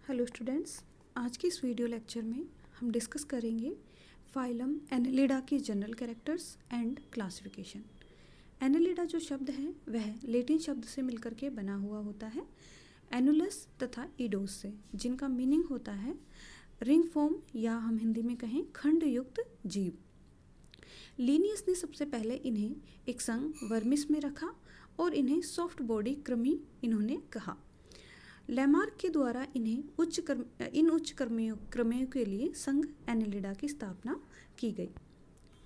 Hello students, आज की इस वीडियो लेक्चर में हम डिस्कस करेंगे फाइलम एनेलिडा के general characters and classification. Annelida जो शब्द है वह लैटिन शब्द से मिलकर के बना हुआ होता है, एनुलस तथा ईडोस से, जिनका मीनिंग होता है रिंग फॉर्म या हम हिंदी में कहें खंड युक्त जीव। लीनियस ने सबसे पहले इन्हें एक संघ वर्मिस में रखा और इन्हें सॉफ्ट बॉडी कृमि इन्होंने कहा। लैमार्क के द्वारा इन्हें इन उच्च कृमियों के लिए संघ एनेलिडा की स्थापना की गई।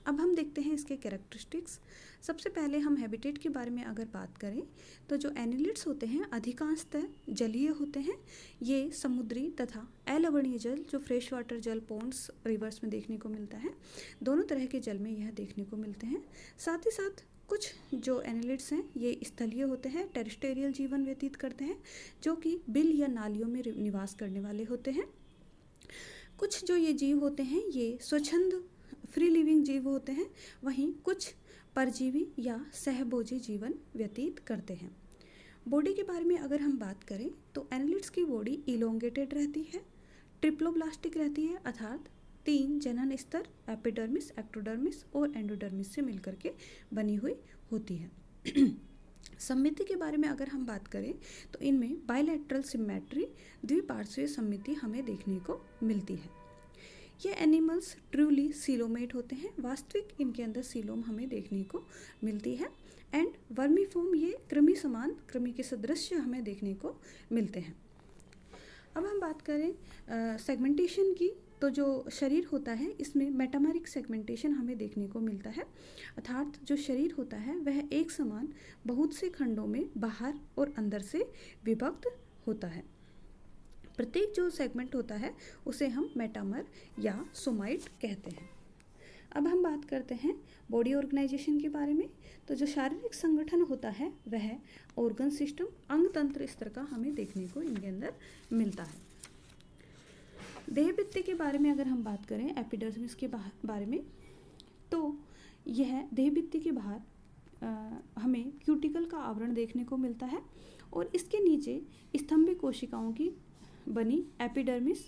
अब हम देखते हैं इसके कैरेक्टरिस्टिक्स। सबसे पहले हम हैबिटेट के बारे में अगर बात करें तो जो एनेलिड्स होते हैं अधिकांशतः जलीय होते हैं। ये समुद्री तथा अलवणीय जल, जो फ्रेश वाटर जल पॉन्ड्स रिवर्स में देखने को मिलता है, दोनों तरह के जल में यह देखने को मिलते हैं। साथ ही साथ कुछ जो एनेलिड्स हैं ये स्थलीय होते हैं, टेरेस्ट्रियल जीवन व्यतीत करते हैं, जो कि बिल या नालियों में निवास करने वाले होते हैं। कुछ जो ये जीव होते हैं ये स्वच्छंद फ्री लिविंग जीव होते हैं, वहीं कुछ परजीवी या सहभोजी जीवन व्यतीत करते हैं। बॉडी के बारे में अगर हम बात करें तो एनेलिड्स की बॉडी इलोंगेटेड रहती है, ट्रिप्लोब्लास्टिक रहती है, अर्थात 3 जनन स्तर एपिडर्मिस, एक्टोडर्मिस और एंडोडर्मिस से मिलकर के बनी हुई होती है। सममिति के बारे में अगर हम बात करें तो इनमें बायलैटरल सिमेट्री, द्विपार्श्वीय सममिति हमें देखने को मिलती है। ये एनिमल्स ट्रूली सीलोमेट होते हैं, वास्तविक इनके अंदर सीलोम हमें देखने को मिलती है। एंड वर्मीफॉर्म, ये कृमि समान, कृमि के सदृश हमें देखने को मिलते हैं। अब हम बात करें सेगमेंटेशन की, तो जो शरीर होता है इसमें मेटामेरिक सेगमेंटेशन हमें देखने को मिलता है, अर्थात जो शरीर होता है वह एक समान बहुत से खंडों में बाहर और अंदर से विभक्त होता है। प्रत्येक जो सेगमेंट होता है उसे हम मेटामर या सोमाइट कहते हैं। अब हम बात करते हैं बॉडी ऑर्गेनाइजेशन के बारे में। तो जो शारीरिक संगठन होता है वह ऑर्गन सिस्टम, अंग तंत्र स्तर का हमें देखने को इनके अंदर मिलता है। देहभित्ति के बारे में अगर हम बात करें, एपिडर्मिस के बारे में, तो यह देहभित्ति के बाहर हमें क्यूटिकल का आवरण देखने को मिलता है और इसके नीचे स्तंभी कोशिकाओं की बनी एपिडर्मिस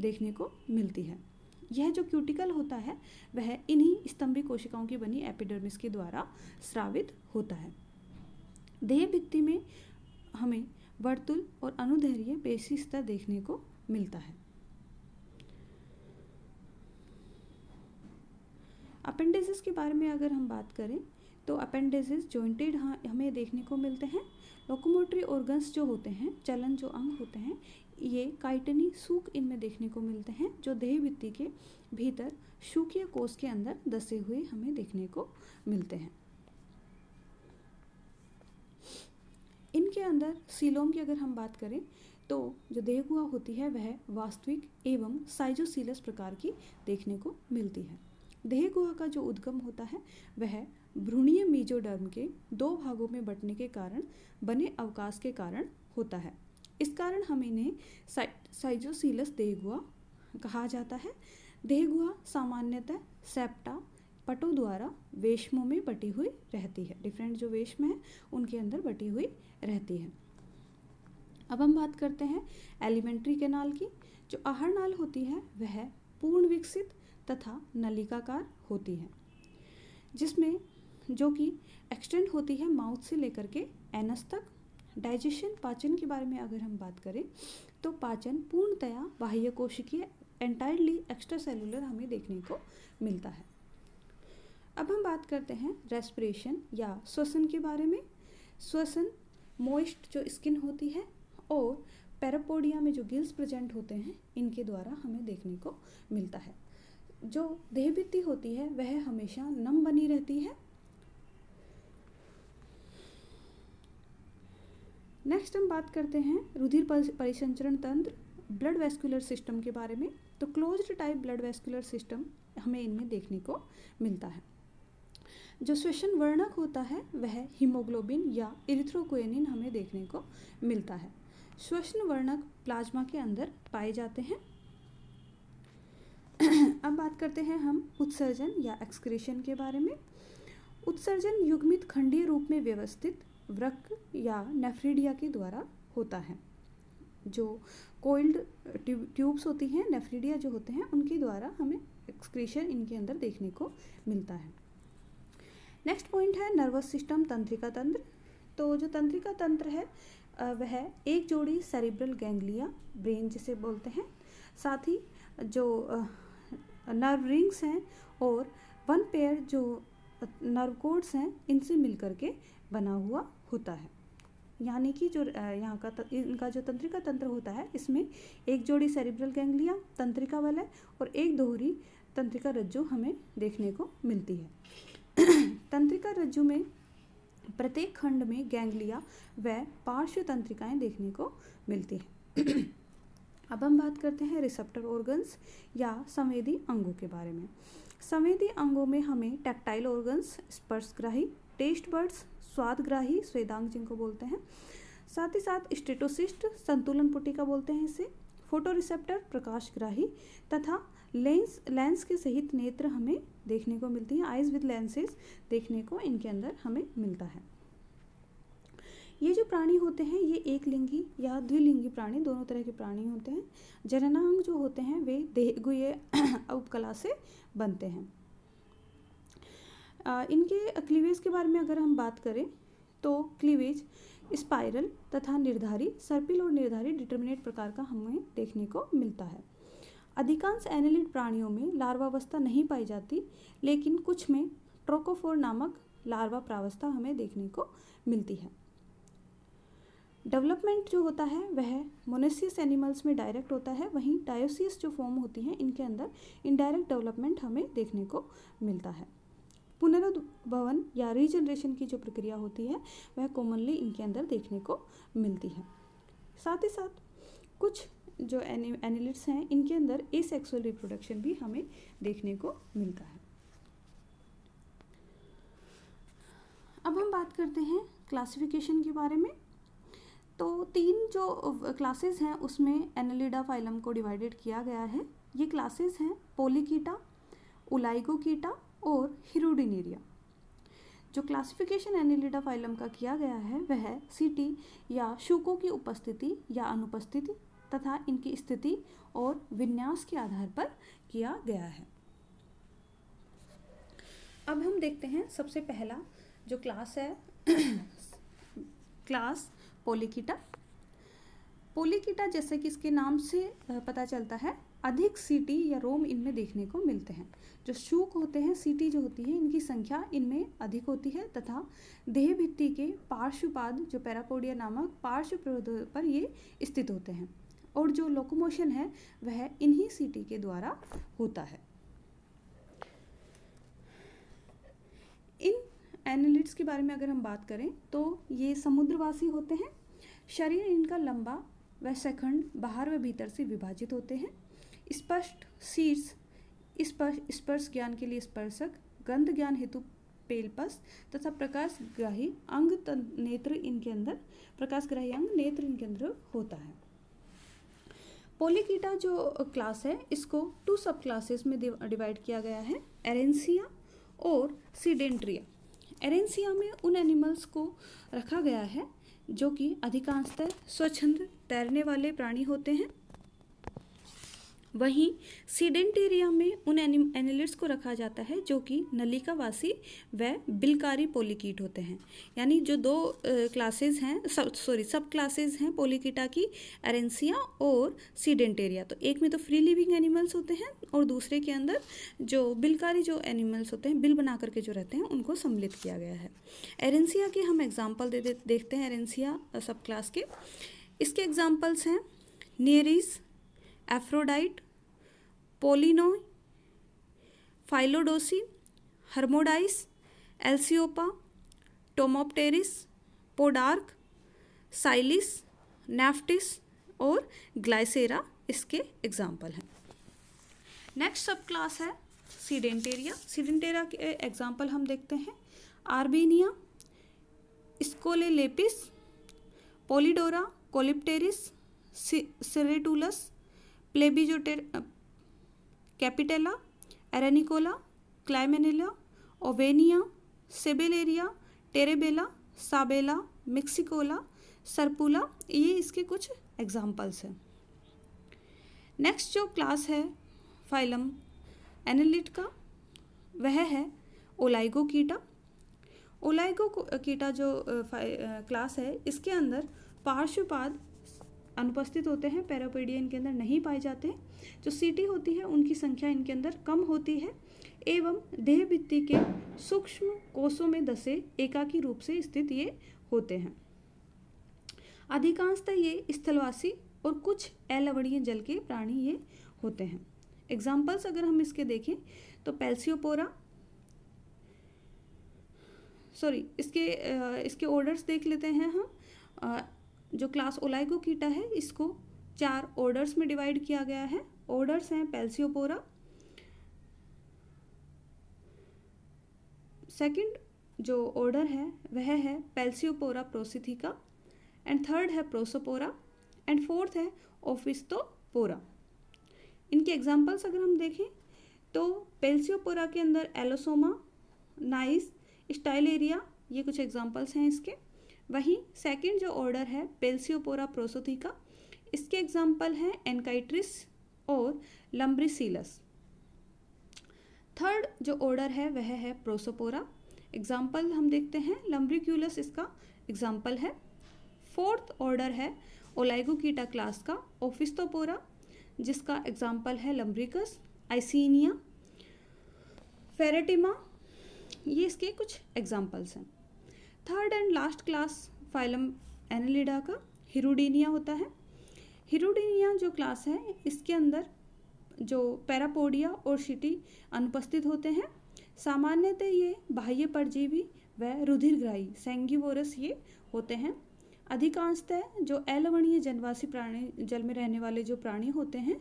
देखने को मिलती है। यह जो क्यूटिकल होता है वह इन्हीं स्तंभी कोशिकाओं की बनी एपिडर्मिस के द्वारा स्रावित होता है। देहभित्ति में हमें वर्तुल और अनुदैर्घ्य पेशी स्तर देखने को मिलता है। अपेंडिसेस के बारे में अगर हम बात करें तो अपेंडिसेस जॉइंटेड हमें देखने को मिलते हैं। लोकोमोटरी ऑर्गन्स जो होते हैं, चलन जो अंग होते हैं, ये काइटनी सूक इनमें देखने को मिलते हैं, जो देहभित्ति के भीतर शुकीय कोष के अंदर दसे हुए हमें देखने को मिलते हैं। इनके अंदर सीलोम की अगर हम बात करें तो जो देहगुहा होती है वह वास्तविक एवं साइजोसीलस प्रकार की देखने को मिलती है। देहगुहा का जो उद्गम होता है वह भ्रूणीय मेसोडर्म के 2 भागों में बंटने के कारण बने अवकाश के कारण होता है। इस कारण हम इन्हें साइजोसीलस देहगुहा कहा जाता है। देहगुहा सामान्यतः सेप्टा पटों द्वारा वेश्मों में बटी हुई रहती है। डिफरेंट जो वेश्म है उनके अंदर बटी हुई रहती है। अब हम बात करते हैं एलिमेंट्री कैनाल की। जो आहार नाल होती है वह पूर्ण विकसित तथा नलिकाकार होती है, जिसमें जो कि एक्सटेंड होती है माउथ से लेकर के एनस तक। डाइजेशन, पाचन के बारे में अगर हम बात करें तो पाचन पूर्णतया बाह्य कोशिकीय, एंटायरली एक्स्ट्रा सेलुलर हमें देखने को मिलता है। अब हम बात करते हैं रेस्पिरेशन या श्वसन के बारे में। श्वसन मॉइस्ट जो स्किन होती है और पैरापोडिया में जो गिल्स प्रेजेंट होते हैं इनके द्वारा हमें देखने को मिलता है। जो देहभित्ति होती है वह हमेशा नम बनी रहती है। नेक्स्ट हम बात करते हैं रुधिर परिसंचरण तंत्र, ब्लड वेस्कुलर सिस्टम के बारे में। तो closed type blood vascular system हमें इनमें देखने को मिलता है। जो श्वसन वर्णक होता है वह हीमोग्लोबिन या इरिथ्रोक्वेनिन हमें देखने को मिलता है। श्वसन वर्णक प्लाज्मा के अंदर पाए जाते हैं। अब बात करते हैं हम उत्सर्जन या एक्सक्रीशन के बारे में। उत्सर्जन युग्मित खंडीय रूप में व्यवस्थित वृक्क या नेफ्रिडिया के द्वारा होता है। जो कोइल्ड ट्यूब्स होती हैं, नेफ्रिडिया जो होते हैं, उनके द्वारा हमें एक्सक्रीशन इनके अंदर देखने को मिलता है। नेक्स्ट पॉइंट है नर्वस सिस्टम, तंत्रिका तंत्र। तो जो तंत्रिका तंत्र है वह एक जोड़ी सेरिब्रल गैंग्लिया, ब्रेन जिसे बोलते हैं, साथ ही जो नर्व रिंग्स हैं और वन पेयर जो नर्व कोड्स हैं, इनसे मिलकर के बना हुआ होता है। यानी कि जो यहाँ का इनका जो तंत्रिका तंत्र होता है, इसमें एक जोड़ी सेरिब्रल गैंग्लिया तंत्रिका वलय और एक दोहरी तंत्रिका रज्जु हमें देखने को मिलती है। तंत्रिका रज्जु में प्रत्येक खंड में गैंग्लिया व पार्श्व तंत्रिकाएं देखने को मिलती हैं। अब हम बात करते हैं रिसेप्टर ऑर्गन्स या संवेदी अंगों के बारे में। संवेदी अंगों में हमें टैक्टाइल ऑर्गन्स, स्पर्शग्राही, टेस्ट बड्स, स्वादग्राही, स्वेदांग जिनको बोलते हैं, साथ ही साथ स्टेटोसिस्ट, संतुलन पुटिका बोलते हैं इसे, फोटोरिसेप्टर, प्रकाशग्राही तथा लेंस के सहित नेत्र हमें देखने को मिलती हैं। आइज विद लेंसेज देखने को इनके अंदर हमें मिलता है। ये जो प्राणी होते हैं ये एक लिंगी या द्विलिंगी प्राणी, दोनों तरह के प्राणी होते हैं। जननांग जो होते हैं वे देहगुए उपकला से बनते हैं। इनके क्लीवेज के बारे में अगर हम बात करें तो क्लीवेज स्पाइरल तथा निर्धारी, सर्पिल और निर्धारी डिटर्मिनेट प्रकार का हमें देखने को मिलता है। अधिकांश एनेलिड प्राणियों में लार्वावस्था नहीं पाई जाती, लेकिन कुछ में ट्रोकोफोर नामक लार्वा प्रावस्था हमें देखने को मिलती है। डेवलपमेंट जो होता है वह मोनेसियस एनिमल्स में डायरेक्ट होता है, वहीं डायोसियस जो फॉर्म होती हैं इनके अंदर इनडायरेक्ट डेवलपमेंट हमें देखने को मिलता है। पुनरुद्भवन या रीजनरेशन की जो प्रक्रिया होती है वह कॉमनली इनके अंदर देखने को मिलती है। साथ ही साथ कुछ जो एनिलिड्स हैं इनके अंदर एसेक्सुअल रिप्रोडक्शन भी हमें देखने को मिलता है। अब हम बात करते हैं क्लासिफिकेशन के बारे में। तो 3 जो क्लासेस हैं उसमें एनेलिडा फाइलम को डिवाइडेड किया गया है। ये क्लासेस हैं पोलीकीटा, ओलाइगोकीटा और हिरुडिनेरिया। जो क्लासिफिकेशन एनेलिडा फाइलम का किया गया है वह सीटी या शुकों की उपस्थिति या अनुपस्थिति तथा इनकी स्थिति और विन्यास के आधार पर किया गया है। अब हम देखते हैं सबसे पहला जो क्लास है क्लास पोलीकीटा। पोलीकीटा जैसे कि इसके नाम से पता चलता है अधिक सीटी या रोम इनमें देखने को मिलते हैं। जो शूक होते हैं, सीटी जो होती है, इनकी संख्या इनमें अधिक होती है तथा देह भित्ति के पार्श्वपाद जो पैरापोडिया नामक पार्श्व प्रदों पर ये स्थित होते हैं और जो लोकोमोशन है वह इन्हीं सीटी के द्वारा होता है। इन एनेलिड्स के बारे में अगर हम बात करें तो ये समुद्रवासी होते हैं। शरीर इनका लंबा व सखंड बाहर व भीतर से विभाजित होते हैं। स्पष्ट शीर्ष, स्पर्श ज्ञान के लिए स्पर्शक, गंध ज्ञान हेतु पेलपस तथा प्रकाशग्राही अंग नेत्र इनके अंदर, प्रकाशग्राही अंग नेत्र इनके अंदर होता है। पोलीकीटा जो क्लास है इसको 2 सब क्लासेस में डिवाइड किया गया है, एरेंसिया और सीडेंट्रिया। एरेंसिया में उन एनिमल्स को रखा गया है जो कि अधिकांशतः स्वच्छंद तैरने वाले प्राणी होते हैं। वहीं सीडेंटेरिया में उन एनिलिड्स को रखा जाता है जो कि नलिकावासी व बिलकारी पोलीकीट होते हैं। यानी जो 2 क्लासेस हैं, सब क्लासेस हैं पोलीकीटा की, एरेंसिया और सीडेंटेरिया। तो एक में तो फ्री लिविंग एनिमल्स होते हैं और दूसरे के अंदर जो बिलकारी जो एनिमल्स होते हैं, बिल बना करके जो रहते हैं, उनको सम्मिलित किया गया है। एरेंसिया के हम एग्जाम्पल देखते हैं। एरेंसिया सब क्लास के इसके एग्जाम्पल्स हैं नियरीज, एफ्रोडाइट, पोलिनोय, फाइलोडोसी, हर्मोडाइस, एल्सियोपा, टोमोप्टेरिस, पोडार्क, साइलिस, नेफ्टिस और ग्लाइसेरा इसके एग्जाम्पल हैं। नेक्स्ट सब क्लास है सीडेंटेरिया। सीडेंटेरिया के एग्जाम्पल हम देखते हैं आर्बेनिया, स्कोलेलेपिस, पोलिडोरा, कोलिप्टेरिस, सेरेटुलस, कैपिटेला, एरेनिकोला, क्लाइमेनेला, ओवेनिया, सेबेलेरिया, टेरेबेला, साबेला, मिक्सिकोला, सरपुला, ये इसके कुछ एग्जाम्पल्स हैं। नेक्स्ट जो क्लास है फाइलम एनालिड का, वह है ओलाइगोकीटा। ओलाइगोकीटा जो क्लास है, इसके अंदर पार्श्वपाद अनुपस्थित होते हैं, पैरापोडिया इनके अंदर नहीं पाए जाते हैं। जो सीटी होती है उनकी संख्या इनके अंदर कम होती है एवं देह भित्ति के सूक्ष्म कोषों में धसे एकाकी रूप से स्थित ये होते हैं। अधिकांशतः ये स्थलवासी और कुछ अलवणीय जल के प्राणी ये होते हैं। एग्जाम्पल्स अगर हम इसके देखें तो पेल्सियोपोरा, इसके ऑर्डर्स देख लेते हैं हम। जो क्लास ओलाइगोकीटा है इसको 4 ऑर्डर्स में डिवाइड किया गया है। ऑर्डर्स हैं पेल्सियोपोरा, सेकंड जो ऑर्डर है वह है पेल्सियोपोरा प्रोसिथिका, एंड थर्ड है प्रोसोपोरा, एंड फोर्थ है ओफिस्तोपोरा। इनके एग्जाम्पल्स अगर हम देखें तो पेल्सियोपोरा के अंदर एलोसोमा, नाइस, स्टाइलेरिया, ये कुछ एग्जाम्पल्स हैं इसके। वहीं सेकंड जो ऑर्डर है पेल्सियोपोरा प्रोसोथिका, इसके एग्जाम्पल हैं एनकाइट्रिस और लम्ब्रिसिलस। थर्ड जो ऑर्डर है वह है प्रोसोपोरा, एग्जाम्पल हम देखते हैं लम्ब्रिक्यूलस इसका एग्जाम्पल है। फोर्थ ऑर्डर है ओलाइगोकीटा क्लास का ओफिस्तोपोरा, जिसका एग्जाम्पल है लम्ब्रिकस, आइसिनिया, फेरेटिमा, ये इसके कुछ एग्जाम्पल्स हैं। Third and last class phylum Annelida का हिरुडीनिया होता है। हिरुडीनिया जो क्लास है इसके अंदर जो पैरापोडिया और शिटी अनुपस्थित होते हैं। सामान्यतः ये बाह्य परजीवी व रुधिरग्राही सैंगिवोरस ये होते हैं। अधिकांशतः जो अलवणीय जनवासी प्राणी, जल में रहने वाले जो प्राणी होते हैं,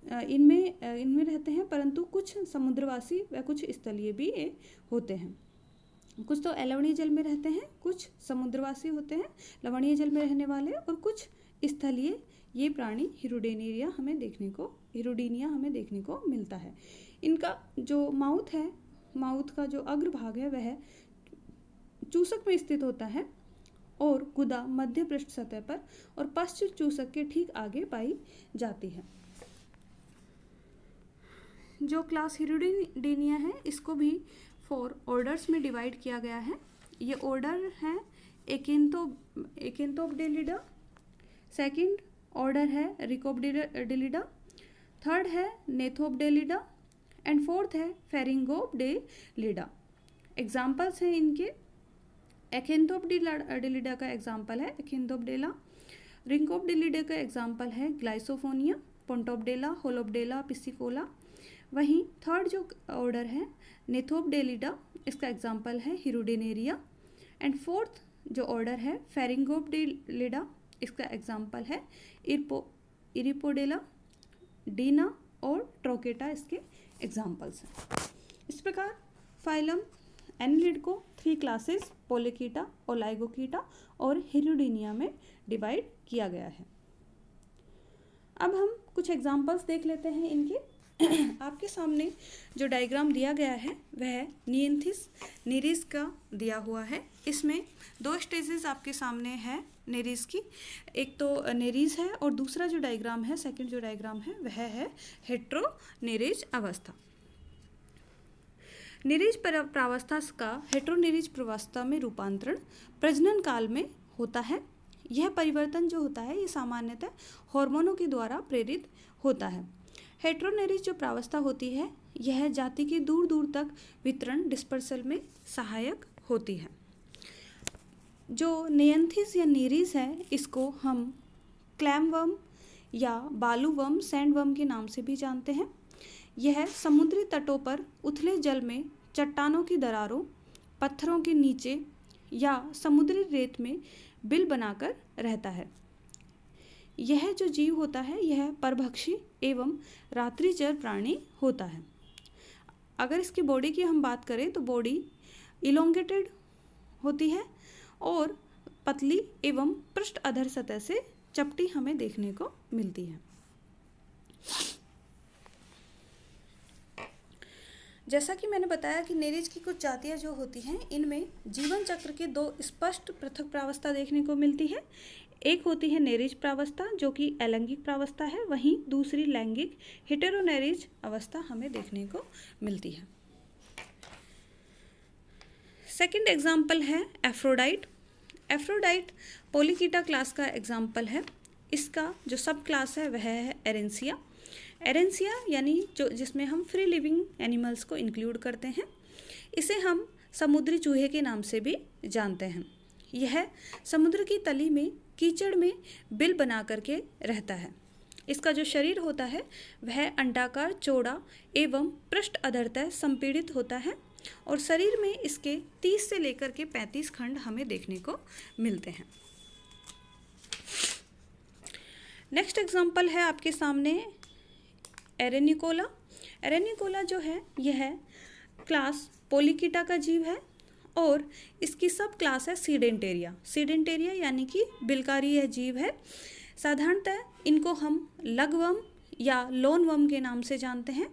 इनमें रहते हैं, परंतु कुछ समुद्रवासी व कुछ स्थलीय भी ये होते हैं। कुछ तो अलवणीय जल में रहते हैं, कुछ समुद्रवासी होते हैं लवणीय जल में रहने वाले, और कुछ स्थलीय ये प्राणी हिरुडीनिया हमें देखने को मिलता है। इनका जो माउथ है, माउथ का जो अग्रभाग है वह चूसक में स्थित होता है और गुदा मध्य पृष्ठ सतह पर और पश्च चूसक के ठीक आगे पाई जाती है। जो क्लास हिरुडीनिया है इसको भी 4 ऑर्डर्स में डिवाइड किया गया है। ये ऑर्डर है एकेंथोपडेलिडा, सेकंड ऑर्डर है रिकोपडेलिडा, थर्ड है नेथोपडेलिडा, एंड फोर्थ है फेरिंगोपडेलिडा। एग्जाम्पल्स हैं इनके। एकेंथोपडेलिडा का एग्जाम्पल है एकेंथोपडेला, रिंकोपडेलिडा का एग्जाम्पल है ग्लाइसोफोनिया, पोंटोपडेला, होलोपडेला, पिसिकोला। वहीं थर्ड जो ऑर्डर है नेथोपडेलिडा, इसका एग्जाम्पल है हिरुडेनेरिया, एंड फोर्थ जो ऑर्डर है फेरिंगोपडेलिडा, इसका एग्जाम्पल है इरिपोडेला, डीना और ट्रोकेटा इसके एग्जाम्पल्स हैं। इस प्रकार फाइलम एनालिड को 3 क्लासेस पोलेकीटा, ओलाइगोकीटा और हिरुडीनिया में डिवाइड किया गया है। अब हम कुछ एग्जाम्पल्स देख लेते हैं इनके। आपके सामने जो डायग्राम दिया गया है वह नियंथिस निरीज का दिया हुआ है। इसमें 2 स्टेजेस आपके सामने है नेरीज की, एक तो नेरीज है और दूसरा जो डायग्राम है, सेकंड जो डायग्राम है वह है हेट्रोनेरीज अवस्था। निरीज प्रावस्था का हेट्रोनेरीज प्रावस्था में रूपांतरण प्रजनन काल में होता है। यह परिवर्तन जो होता है ये सामान्यतः हार्मोनों के द्वारा प्रेरित होता है। हेट्रोनेरीज जो प्रावस्था होती है यह जाति के दूर दूर तक वितरण डिस्पर्सल में सहायक होती है। जो नियंथिस या नीरीज है इसको हम क्लैमवर्म या बालूवर्म, सैंडवर्म के नाम से भी जानते हैं। यह समुद्री तटों पर उथले जल में चट्टानों की दरारों, पत्थरों के नीचे या समुद्री रेत में बिल बनाकर रहता है। यह जो जीव होता है यह परभक्षी एवं रात्रिचर प्राणी होता है। अगर इसकी बॉडी की हम बात करें तो बॉडी इलोंगेटेड होती है और पतली एवं पृष्ठ अधर सतह से चपटी हमें देखने को मिलती है। जैसा कि मैंने बताया कि नेरीज की कुछ जातियाँ जो होती हैं इनमें जीवन चक्र के 2 स्पष्ट पृथक प्रावस्था देखने को मिलती है। एक होती है नेरिज प्रावस्था जो कि अलैंगिक प्रावस्था है, वहीं दूसरी लैंगिक हेटेरोनेरिज अवस्था हमें देखने को मिलती है। सेकंड एग्जाम्पल है एफ्रोडाइट। एफ्रोडाइट पोलिकीटा क्लास का एग्जाम्पल है। इसका जो सब क्लास है वह है एरेंसिया। एरेंसिया यानी जो जिसमें हम फ्री लिविंग एनिमल्स को इंक्लूड करते हैं। इसे हम समुद्री चूहे के नाम से भी जानते हैं। यह समुद्र की तली में कीचड़ में बिल बना करके रहता है। इसका जो शरीर होता है वह अंडाकार, चौड़ा एवं पृष्ठ अधरतः संपीड़ित होता है और शरीर में इसके 30 से लेकर के 35 खंड हमें देखने को मिलते हैं। नेक्स्ट एग्जाम्पल है आपके सामने एरेनिकोला। एरेनिकोला जो है यह क्लास पोलिकीटा का जीव है और इसकी सब क्लास है सीडेंटेरिया। सीडेंटेरिया यानी कि बिलकारी यह जीव है। साधारणतः इनको हम लघुवर्म या लोनवर्म के नाम से जानते हैं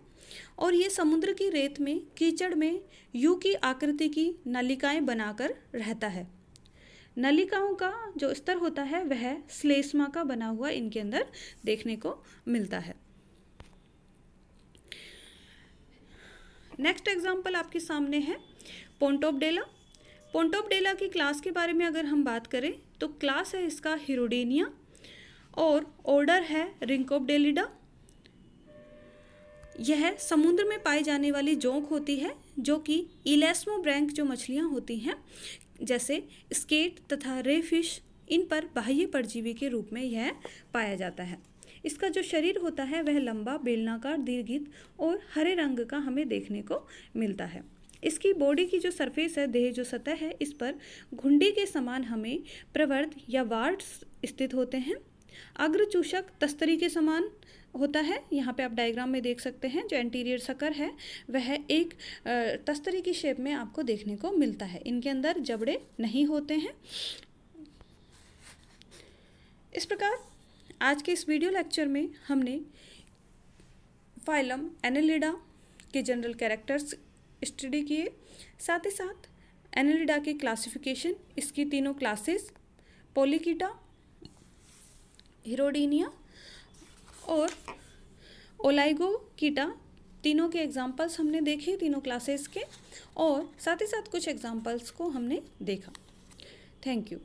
और ये समुद्र की रेत में कीचड़ में यू की आकृति की नलिकाएं बनाकर रहता है। नलिकाओं का जो स्तर होता है वह श्लेष्मा का बना हुआ इनके अंदर देखने को मिलता है। नेक्स्ट एग्जाम्पल आपके सामने है पोंटोपडेला। पोंटोपडेला की क्लास के बारे में अगर हम बात करें तो क्लास है इसका हिरोडेनिया और ऑर्डर है रिंकोपडेलिडा। यह समुद्र में पाई जाने वाली जोंक होती है जो कि इलेस्मोब्रैंक जो मछलियां होती हैं जैसे स्केट तथा रे फिश, इन पर बाह्य परजीवी के रूप में यह पाया जाता है। इसका जो शरीर होता है वह लंबा, बेलनाकार, दीर्घित और हरे रंग का हमें देखने को मिलता है। इसकी बॉडी की जो सरफेस है, देह जो सतह है, इस पर घुंडी के समान हमें प्रवर्ध या वार्ट्स स्थित होते हैं। अग्र चूषक तस्तरी के समान होता है। यहाँ पे आप डायग्राम में देख सकते हैं जो एंटीरियर सकर है वह एक तस्तरी की शेप में आपको देखने को मिलता है। इनके अंदर जबड़े नहीं होते हैं। इस प्रकार आज के इस वीडियो लेक्चर में हमने फाइलम एनेलिडा के जनरल कैरेक्टर्स स्टडी किए, साथ ही साथ एनेलिडा के क्लासिफिकेशन, इसकी तीनों क्लासेस पोलिकीटा, हिरोडीनिया और ओलाइगोकीटा, तीनों के एग्जाम्पल्स हमने देखे तीनों क्लासेस के, और साथ ही साथ कुछ एग्जाम्पल्स को हमने देखा। Thank you.